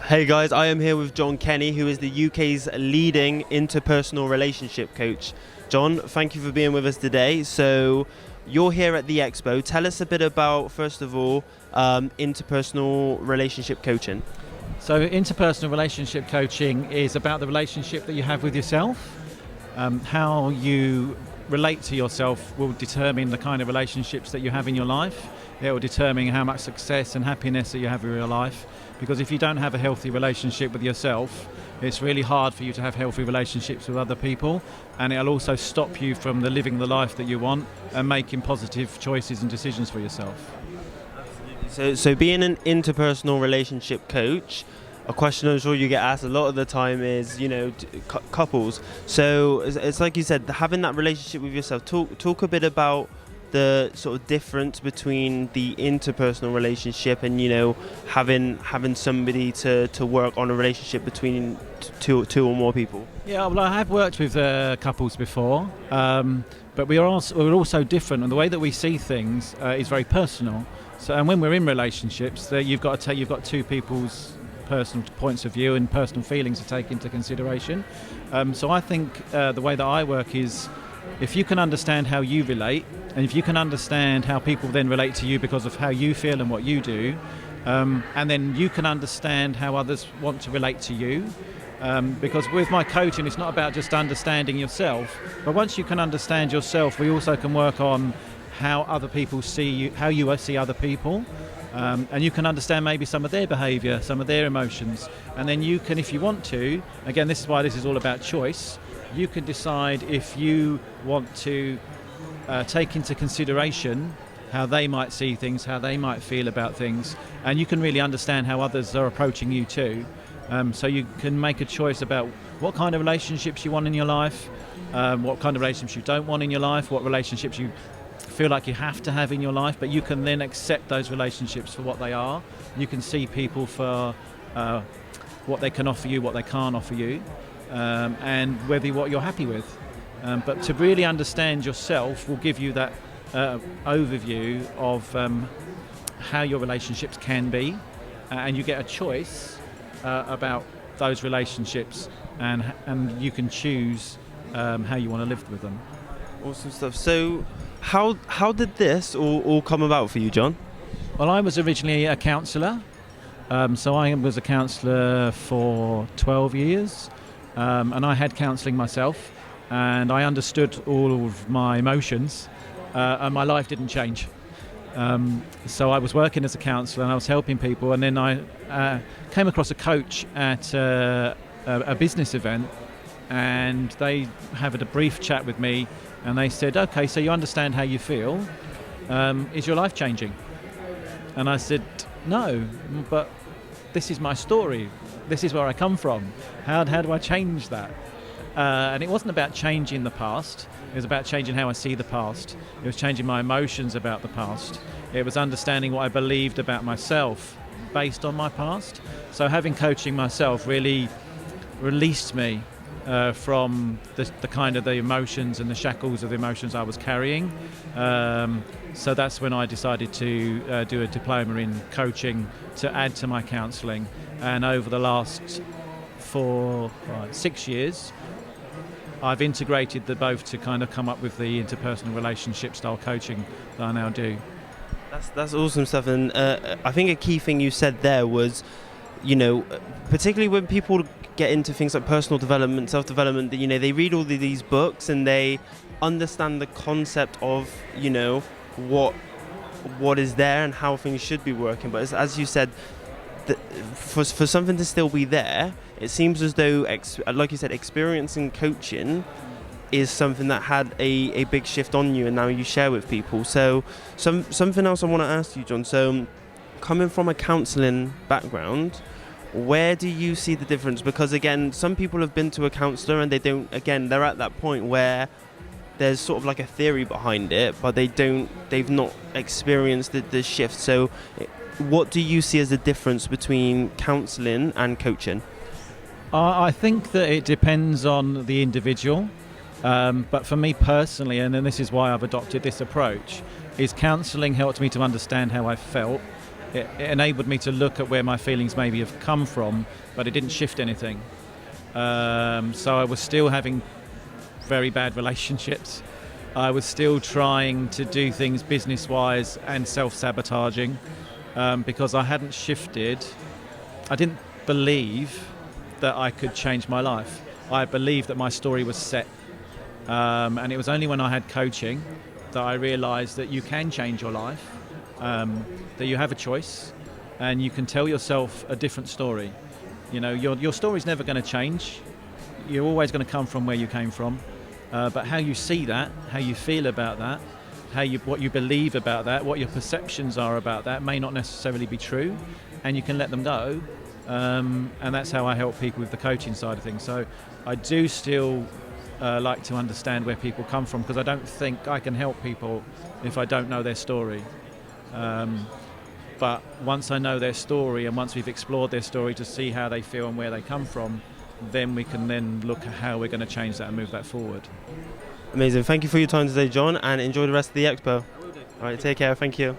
Hey guys, I am here with John Kenny, who is the UK's leading interpersonal relationship coach. John, thank you for being with us today. So you're here at the Expo. Tell us a bit about, first of all, interpersonal relationship coaching. So interpersonal relationship coaching is about the relationship that you have with yourself. How you relate to yourself will determine the kind of relationships that you have in your life. It will determine how much success and happiness that you have in your life. Because if you don't have a healthy relationship with yourself, it's really hard for you to have healthy relationships with other people, and it'll also stop you from living the life that you want and making positive choices and decisions for yourself. So being an interpersonal relationship coach, a question I'm sure you get asked a lot of the time is, couples. So it's like you said, having that relationship with yourself. Talk a bit about the sort of difference between the interpersonal relationship and having somebody to work on a relationship between two or more people. Yeah, well, I have worked with couples before, but we're also different, and the way that we see things is very personal. So, and when we're in relationships, you've got two people's personal points of view and personal feelings to take into consideration. So I think the way that I work is, if you can understand how you relate, and if you can understand how people then relate to you because of how you feel and what you do, and then you can understand how others want to relate to you, because with my coaching it's not about just understanding yourself, but once you can understand yourself, we also can work on how other people see you, how you see other people, and you can understand maybe some of their behaviour, some of their emotions, and then you can, if you want to, again, this is why this is all about choice, you can decide if you want to take into consideration how they might see things, how they might feel about things, and you can really understand how others are approaching you too. So you can make a choice about what kind of relationships you want in your life, what kind of relationships you don't want in your life, what relationships you feel like you have to have in your life, but you can then accept those relationships for what they are. You can see people for what they can offer you, what they can't offer you, and what you're happy with. But to really understand yourself will give you that overview of how your relationships can be, and you get a choice about those relationships, and you can choose how you want to live with them. Awesome stuff. So how did this all come about for you, John? Well, I was originally a counsellor. So I was a counsellor for 12 years, and I had counselling myself, and I understood all of my emotions, and my life didn't change. So I was working as a counsellor and I was helping people, and then I came across a coach at a business event, and they had a brief chat with me, and they said, okay, so you understand how you feel, is your life changing? And I said, no, but this is my story, this is where I come from, how do I change that? And it wasn't about changing the past, it was about changing how I see the past. It was changing my emotions about the past. It was understanding what I believed about myself based on my past. So having coaching myself really released me from the kind of the emotions and the shackles of the emotions I was carrying. So that's when I decided to do a diploma in coaching to add to my counselling. And over the last 6 years, I've integrated the both to kind of come up with the interpersonal relationship style coaching that I now do. That's awesome stuff, and I think a key thing you said there was, particularly when people get into things like personal development, self-development, they read all these books and they understand the concept of, what is there and how things should be working. But as you said, for something to still be there, it seems as though, like you said, experiencing coaching is something that had a big shift on you, and now you share with people. So something else I want to ask you, John. So coming from a counselling background, where do you see the difference? Because again, some people have been to a counsellor and they're at that point where there's sort of like a theory behind it, but they've not experienced the shift. So what do you see as the difference between counselling and coaching? I think that it depends on the individual, but for me personally, and this is why I've adopted this approach, is counselling helped me to understand how I felt, it enabled me to look at where my feelings maybe have come from, but it didn't shift anything. So I was still having very bad relationships. I was still trying to do things business-wise and self-sabotaging because I hadn't shifted. I didn't believe that I could change my life. I believed that my story was set. And it was only when I had coaching that I realised that you can change your life, that you have a choice, and you can tell yourself a different story. You know, your story's never going to change. You're always going to come from where you came from. But how you see that, how you feel about that, what you believe about that, what your perceptions are about that may not necessarily be true, and you can let them go. And that's how I help people with the coaching side of things. So I do still like to understand where people come from, because I don't think I can help people if I don't know their story. But once I know their story, and once we've explored their story to see how they feel and where they come from, then we can then look at how we're going to change that and move that forward. Amazing. Thank you for your time today, John, and enjoy the rest of the expo. All right, take care. Thank you.